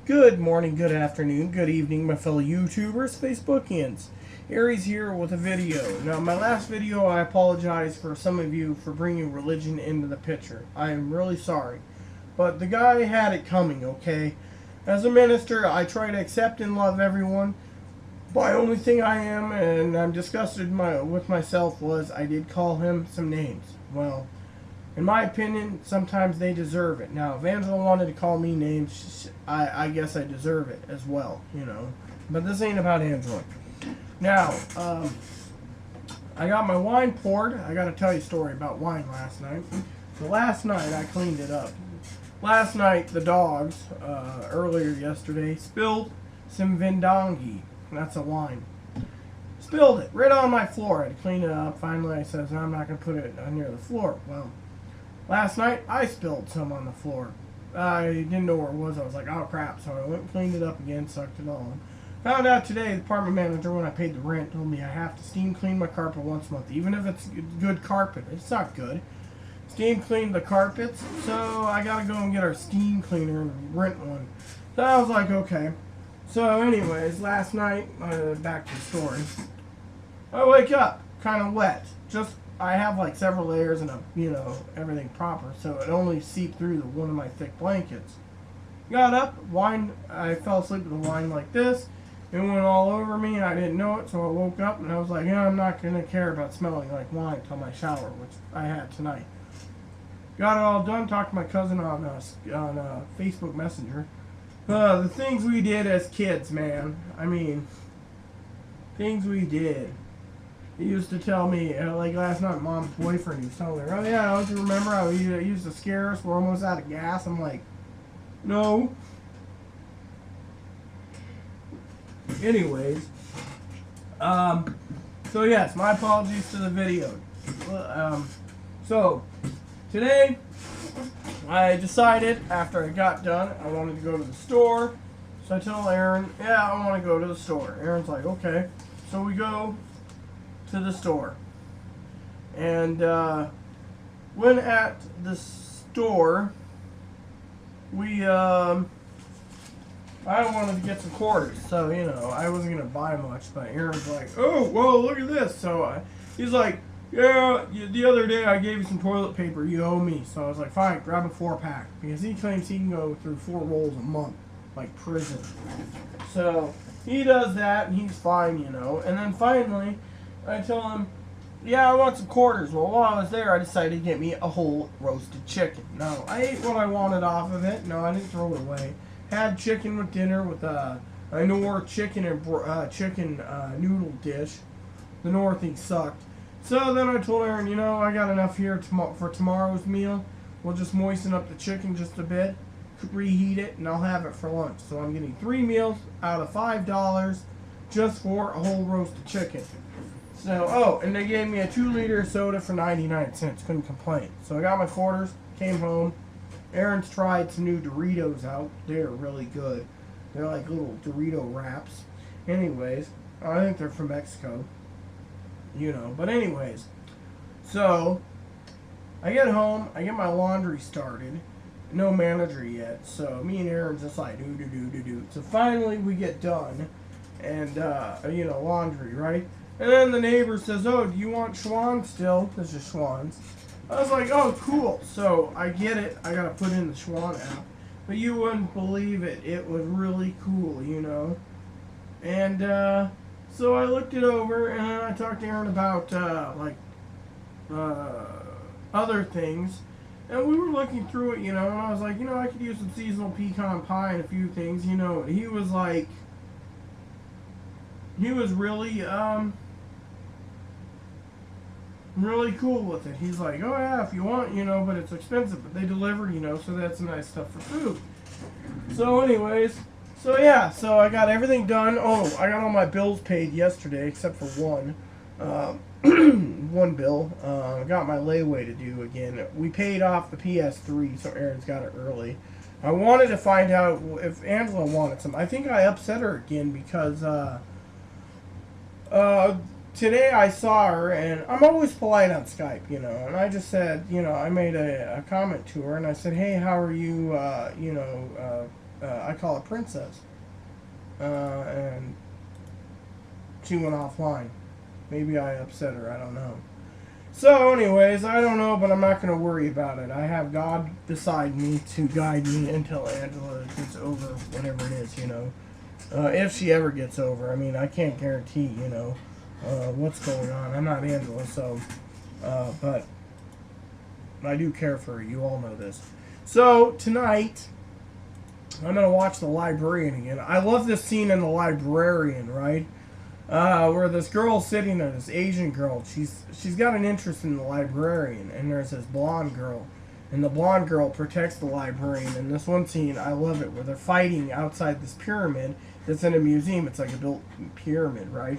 Good morning, good afternoon, good evening, my fellow YouTubers, Facebookians. Aries here with a video. Now, my last video, I apologize for some of you for bringing religion into the picture. I am really sorry. But the guy had it coming, okay? As a minister, I try to accept and love everyone. The only thing I am, and I'm disgusted with myself, was I did call him some names. Well, in my opinion, sometimes they deserve it. Now, if Angela wanted to call me names, I guess I deserve it as well, you know. But this ain't about Angela. Now, I got my wine poured. I got to tell you a story about wine last night. So last night, I cleaned it up. Last night, the dogs, earlier yesterday, spilled some Vendangi. That's a wine. Spilled it right on my floor. I had to clean it up. Finally, I said, I'm not going to put it near the floor. Well, last night, I spilled some on the floor. I didn't know where it was. I was like, oh crap. So I went and cleaned it up again, sucked it all in. Found out today, the apartment manager, when I paid the rent, told me I have to steam clean my carpet once a month. Even if it's good carpet. It's not good. Steam clean the carpets. So I got to go and get our steam cleaner and rent one. So I was like, okay. So anyways, last night, back to the story. I wake up kind of wet. I have like several layers and everything proper, so it only seeped through one of my thick blankets. Got up, wine. I fell asleep with the wine like this. It went all over me, and I didn't know it. So I woke up and I was like, yeah, I'm not gonna care about smelling like wine till my shower, which I had tonight. Got it all done. Talked to my cousin on Facebook Messenger. The things we did as kids, man. I mean, things we did. He used to tell me, like last night, Mom's boyfriend, he was telling her, oh yeah, don't you remember how he used to scare us? We're almost out of gas. I'm like, no. Anyways, so yes, my apologies to the video. So, today, I decided, after I got done, I wanted to go to the store. So I told Aaron, yeah, I want to go to the store. Aaron's like, okay. So we go to the store. And when at the store, I wanted to get some quarters. So, I wasn't going to buy much. But Aaron's like, oh, well, look at this. So he's like, yeah, the other day I gave you some toilet paper. You owe me. So I was like, fine, grab a 4-pack. Because he claims he can go through 4 rolls a month. Like prison. So he does that, and he's fine, And then finally, I tell him, yeah, I want some quarters. Well, while I was there, I decided to get me a whole roasted chicken. No, I ate what I wanted off of it. No, I didn't throw it away. Had chicken with dinner with a Knorr chicken and chicken noodle dish. The Knorr thing sucked. So then I told Aaron, I got enough here for tomorrow's meal. We'll just moisten up the chicken just a bit, reheat it, and I'll have it for lunch. So I'm getting 3 meals out of $5 just for a whole roasted chicken. So, and they gave me a 2-liter soda for 99 cents. Couldn't complain. So I got my quarters, came home. Aaron's tried some new Doritos out. They're really good. They're like little Dorito wraps. Anyways, I think they're from Mexico. But anyways. So, I get home. I get my laundry started. No manager yet. So, me and Aaron's just like, do. So, finally, we get done. And, laundry, right? And then the neighbor says, oh, do you want Schwan still? This is Schwan's. I was like, oh, cool. So I get it. I got to put in the Schwan app. But you wouldn't believe it. It was really cool, And so I looked it over, and I talked to Aaron about, other things. And we were looking through it, and I was like, I could use some seasonal pecan pie and a few things, He was like, he was really, really cool with it. He's like, oh yeah, if you want, but it's expensive, but they deliver, so that's nice stuff for food. So anyways, so I got everything done. Oh, I got all my bills paid yesterday, except for one. One bill. I got my layaway to do again. We paid off the PS3, so Aaron's got it early. I wanted to find out if Angela wanted some. I think I upset her again because, today I saw her, and I'm always polite on Skype, and I just said, I made a comment to her, and I said, hey, how are you, I call her Princess. And she went offline. Maybe I upset her, I don't know. So anyways, I don't know, but I'm not going to worry about it. I have God beside me to guide me until Angela gets over whatever it is, you know. If she ever gets over. I mean, I can't guarantee, you know, what's going on. I'm not Angela, so, but I do care for her. You all know this. So, tonight, I'm going to watch The Librarian again. I love this scene in The Librarian, right? Where this girl's sitting there, this Asian girl. She's got an interest in the librarian, and there's this blonde girl. And the blonde girl protects the librarian. And this one scene, I love it, where they're fighting outside this pyramid that's in a museum. It's like a built pyramid, right?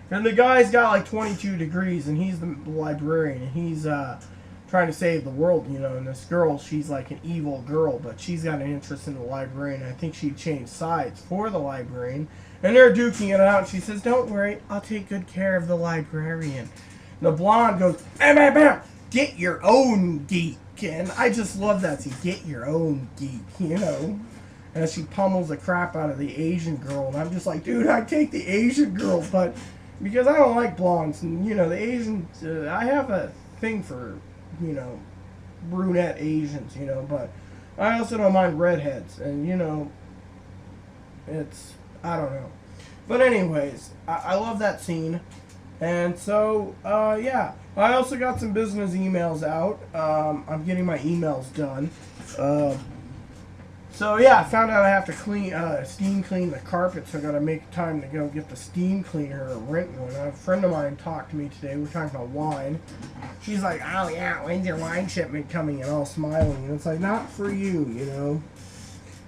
And the guy's got like 22 degrees, and he's the librarian, and he's trying to save the world, you know. And this girl, she's like an evil girl, but she's got an interest in the librarian. I think she changed sides for the librarian. And they're duking it out. She says, "Don't worry, I'll take good care of the librarian." And the blonde goes, "Bam, bam, bam, get your own geek." And I just love that scene, get your own geek, you know. And she pummels the crap out of the Asian girl. And I'm just like, dude, I'd take the Asian girl. But because I don't like blondes. And, you know, the Asians, I have a thing for, you know, brunette Asians, you know. But I also don't mind redheads. And, you know, it's... I don't know. But anyways, I love that scene. And so, yeah. I also got some business emails out. I'm getting my emails done. So, yeah, I found out I have to clean, steam clean the carpet, so I got to make time to go get the steam cleaner or rent one. A friend of mine talked to me today. We were talking about wine. She's like, "Oh, yeah, when's your wine shipment coming?" And all smiling. And it's like, not for you, you know.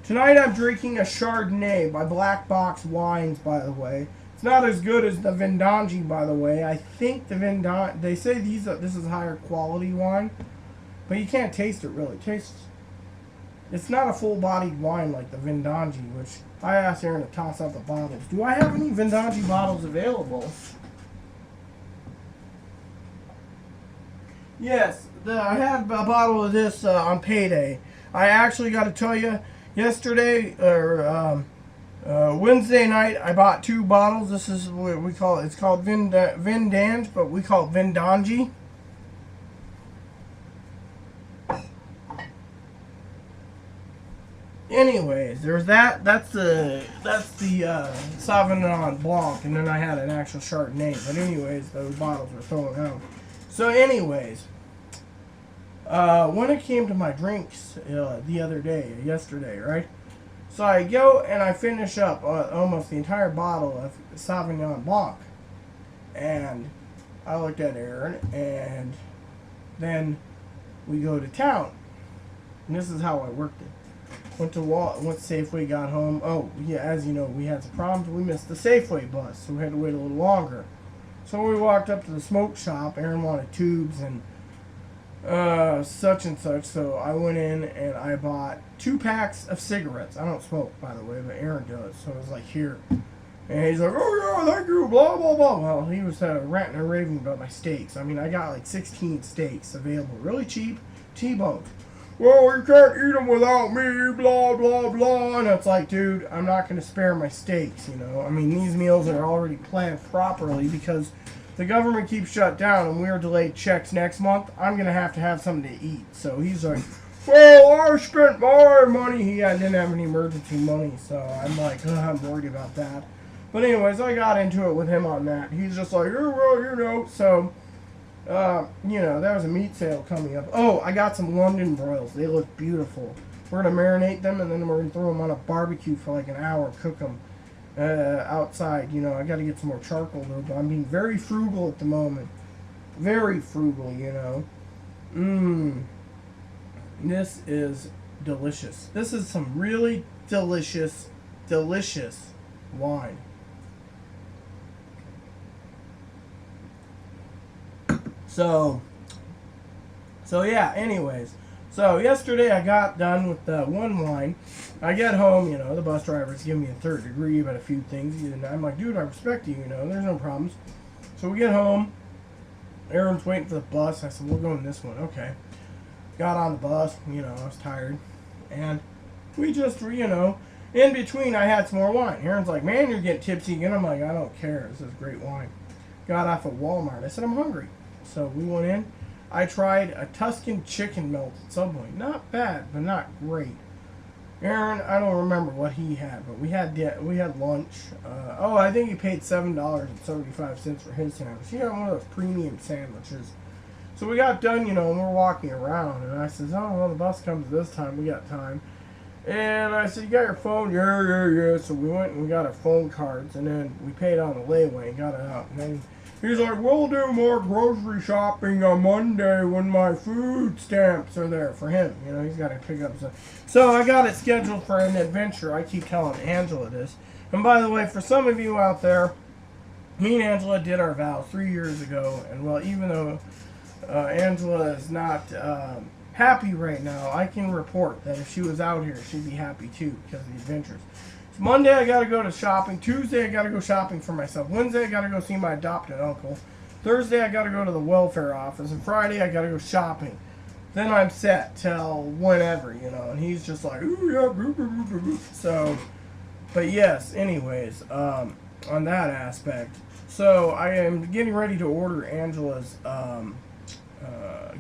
Tonight I'm drinking a Chardonnay by Black Box Wines, by the way. It's not as good as the Vendange, by the way. I think the Vendange, they say this is higher quality wine, but you can't taste it really. It's not a full-bodied wine like the Vendange, which I asked Aaron to toss out the bottles. Do I have any Vendange bottles available? Yes, I had a bottle of this on payday. I actually got to tell you, yesterday, or Wednesday night, I bought 2 bottles. This is what we call it. It's called Vendange, but we call it Vendange. Anyways, there's that. That's the Sauvignon Blanc, and then I had an actual Chardonnay. But anyways, those bottles were thrown out. So anyways, when it came to my drinks yesterday, right? So I go and I finish up almost the entire bottle of Sauvignon Blanc. And I looked at Aaron, and then we go to town. And this is how I worked it. Went Safeway, got home. Oh, yeah, as you know, we had some problems. We missed the Safeway bus, so we had to wait a little longer. So we walked up to the smoke shop. Aaron wanted tubes and such and such. So I went in and I bought 2 packs of cigarettes. I don't smoke, by the way, but Aaron does. So I was like, here. And he's like, "Oh, yeah, thank you, blah, blah, blah." Well, he was ranting and raving about my steaks. I mean, I got like 16 steaks available. Really cheap. T-bones. "Well, you can't eat them without me, blah, blah, blah." And it's like, dude, I'm not going to spare my steaks, you know. I mean, these meals are already planned properly because the government keeps shut down and we're delayed checks next month. I'm going to have something to eat. So he's like, "Well, I spent my money." He didn't have any emergency money, so I'm like, I'm worried about that. But anyways, I got into it with him on that. He's just like, "Oh, well, you know." So, you know, there was a meat sale coming up. Oh, I got some London broils. They look beautiful. We're going to marinate them, and then we're going to throw them on a barbecue for like an hour, cook them outside. You know, I got to get some more charcoal, though, but I'm being very frugal at the moment. Very frugal, you know. This is delicious. This is some really delicious, delicious wine. So yeah, anyways. So yesterday I got done with one wine. I get home, you know, the bus driver's giving me a third degree about a few things. And I'm like, dude, I respect you, you know, there's no problems. So we get home. Aaron's waiting for the bus. I said, "We're going this one." Okay. Got on the bus, you know, I was tired. And we just, you know, In between, I had some more wine. Aaron's like, man, you're getting tipsy again. I'm like, I don't care. This is great wine. Got off at Walmart. I said, I'm hungry. So we went in. I tried a Tuscan chicken melt at Subway. Not bad, but not great. Aaron, I don't remember what he had, but we had lunch. I think he paid $7.75 for his sandwich. He got one of those premium sandwiches. So we got done, and we're walking around, and I says, oh, well, the bus comes this time. We got time. And I said, you got your phone? Yeah. So we went and we got our phone cards, and then we paid on the layaway and got it out. And then he's like, we'll do more grocery shopping on Monday when my food stamps are there for him. He's got to pick up stuff. So I got it scheduled for an adventure. I keep telling Angela this. And by the way, for some of you out there, me and Angela did our vows 3 years ago. And well, even though Angela is not happy right now, I can report that if she was out here, she'd be happy too because of the adventures. So Monday I gotta go to shopping. Tuesday I gotta go shopping for myself. Wednesday I gotta go see my adopted uncle. Thursday I gotta go to the welfare office, and Friday I gotta go shopping. Then I'm set till whenever, and he's just like, ooh yeah, boo, boo, boo, boo, boo. So, but yes, anyways, on that aspect, so I am getting ready to order Angela's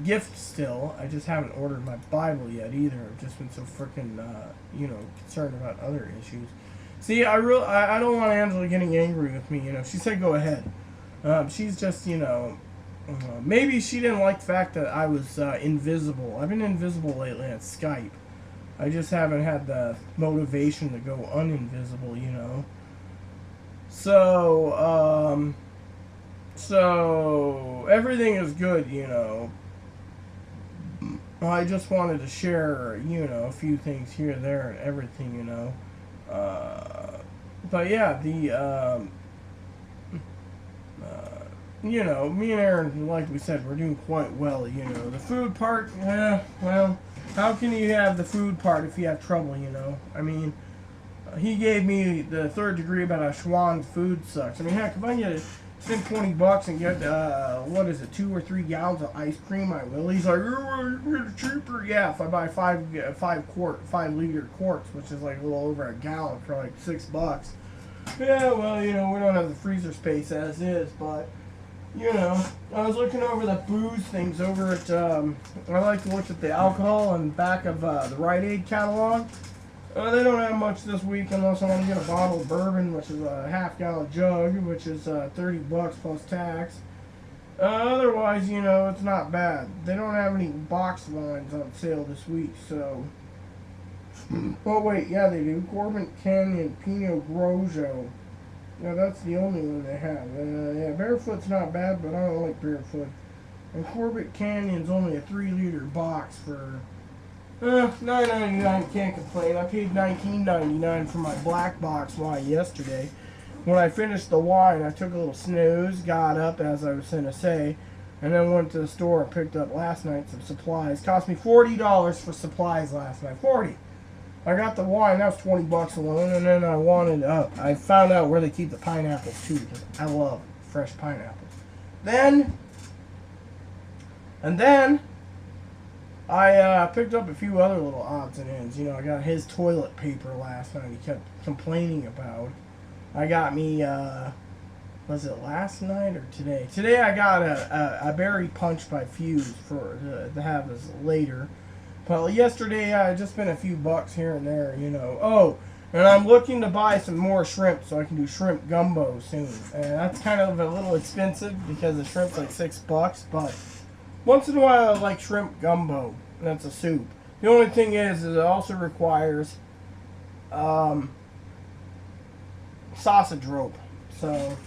gift still. I just haven't ordered my Bible yet either. I've just been so freaking, concerned about other issues. See, I don't want Angela getting angry with me. She said go ahead. She's just, maybe she didn't like the fact that I was invisible. I've been invisible lately on Skype. I just haven't had the motivation to go uninvisible, So everything is good, I just wanted to share, a few things here, there, and everything, But yeah, me and Aaron, like we said, we're doing quite well, The food part, well, how can you have the food part if you have trouble, I mean, he gave me the third degree about how Schwan's food sucks. I mean, heck, if I can spend $20 and get 2 or 3 gallons of ice cream, I will. He's like, oh, you get it cheaper. Yeah, if I buy 5 liter quarts, which is like a little over a gallon for like $6. Yeah, well, we don't have the freezer space as is, but I was looking over the booze things over at. I like to look at the alcohol on the back of the Rite Aid catalog. They don't have much this week unless I want to get a bottle of bourbon, which is a half-gallon jug, which is $30 plus tax. Otherwise, it's not bad. They don't have any box wines on sale this week, so. Oh wait, yeah they do. Corbin Canyon Pinot Grigio. Yeah, that's the only one they have. Yeah, Barefoot's not bad, but I don't like Barefoot. And Corbett Canyon's only a 3-liter box for $9.99. Can't complain. I paid $19.99 for my black box wine yesterday. When I finished the wine, I took a little snooze, got up as I was going to say, and then went to the store and picked up last night some supplies. Cost me $40 for supplies last night. 40. I got the wine, that was $20 alone, and then I found out where they keep the pineapples too, because I love fresh pineapples. Then I picked up a few other little odds and ends. I got his toilet paper last night he kept complaining about. I got me, was it last night or today? Today I got a berry punch by Fuse to have as later. But yesterday I just spent a few bucks here and there, Oh, and I'm looking to buy some more shrimp so I can do shrimp gumbo soon. And that's kind of a little expensive because the shrimp's like $6, but once in a while I like shrimp gumbo. That's a soup. The only thing is it also requires sausage rope. So,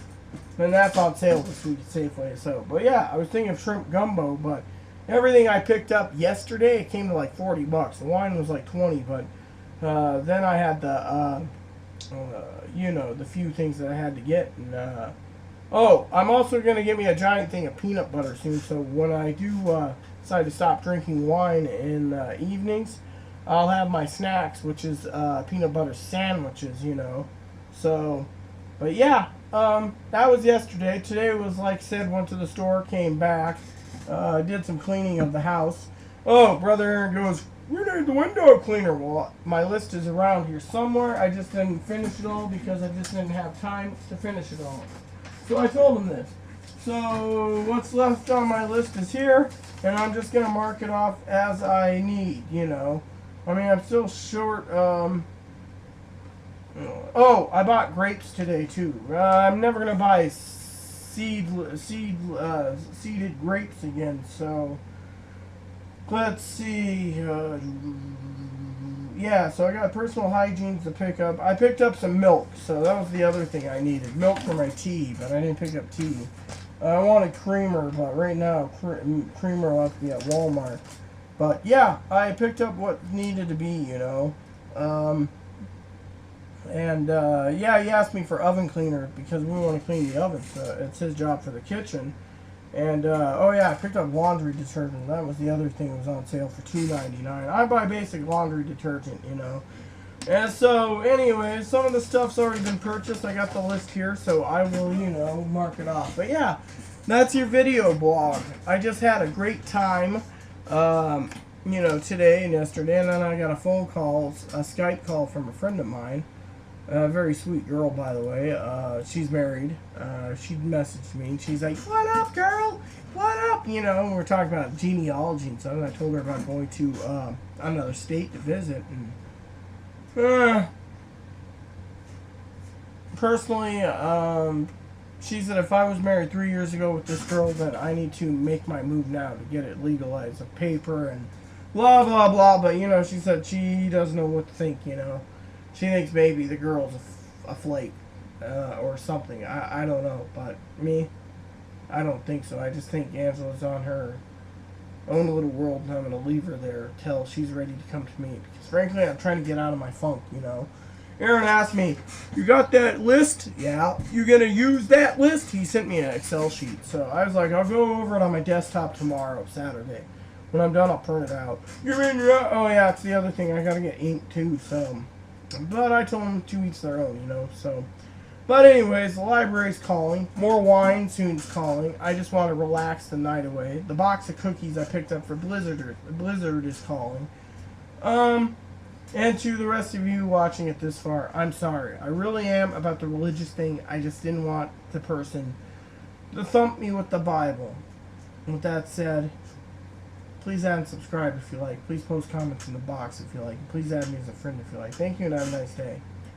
and that's on sale this week at Safeway. So, but yeah, I was thinking of shrimp gumbo, but everything I picked up yesterday, it came to like $40. The wine was like $20, but then I had the few things that I had to get. And I'm also going to get me a giant thing of peanut butter soon. So when I do decide to stop drinking wine in evenings, I'll have my snacks, which is peanut butter sandwiches. So, but yeah, that was yesterday. Today was, like I said, went to the store, came back. Did some cleaning of the house. Oh, Brother Aaron goes, we need the window cleaner. Well, my list is around here somewhere. I just didn't finish it all because I just didn't have time to finish it all. So I told him this. So what's left on my list is here, and I'm just going to mark it off as I need, you know. I mean, I'm still short. Oh, I bought grapes today, too. I'm never going to buy seeded grapes again, so let's see. Yeah, so I got personal hygiene to pick up. I picked up some milk, so that was the other thing I needed. Milk for my tea, but I didn't pick up tea. I wanted creamer, but right now creamer will have to be at Walmart. But yeah, I picked up what needed to be, you know. Yeah, he asked me for oven cleaner because we want to clean the oven, so it's his job for the kitchen. And, oh yeah, I picked up laundry detergent. That was the other thing that was on sale for $2.99. I buy basic laundry detergent, you know. And so, anyway, some of the stuff's already been purchased. I got the list here, so I will, you know, mark it off. But yeah, that's your video blog. I just had a great time, you know, today and yesterday. And then I got a phone call, a Skype call from a friend of mine. A very sweet girl, by the way. She's married. She messaged me, and she's like, "What up, girl? What up?" You know, and we're talking about genealogy and stuff. And I told her about going to another state to visit. And personally, she said if I was married 3 years ago with this girl, then I need to make my move now to get it legalized, of paper and blah blah blah. But you know, she said she doesn't know what to think. You know. She thinks maybe the girl's a flake or something. I don't know. But me, I don't think so. I just think Angela's on her own little world, and I'm going to leave her there till she's ready to come to me. Because frankly, I'm trying to get out of my funk, you know. Aaron asked me, "You got that list?" "Yeah." "You going to use that list?" He sent me an Excel sheet. So I was like, I'll go over it on my desktop tomorrow, Saturday. When I'm done, I'll print it out. You mean, oh yeah, it's the other thing. I got to get ink too, so... But I told them to each their own, you know, so. But anyways, the library's calling. More wine soon's calling. I just want to relax the night away. The box of cookies I picked up for Blizzard is calling. And to the rest of you watching it this far, I'm sorry. I really am about the religious thing. I just didn't want the person to thump me with the Bible. With that said, please add and subscribe if you like. Please post comments in the box if you like. Please add me as a friend if you like. Thank you and have a nice day.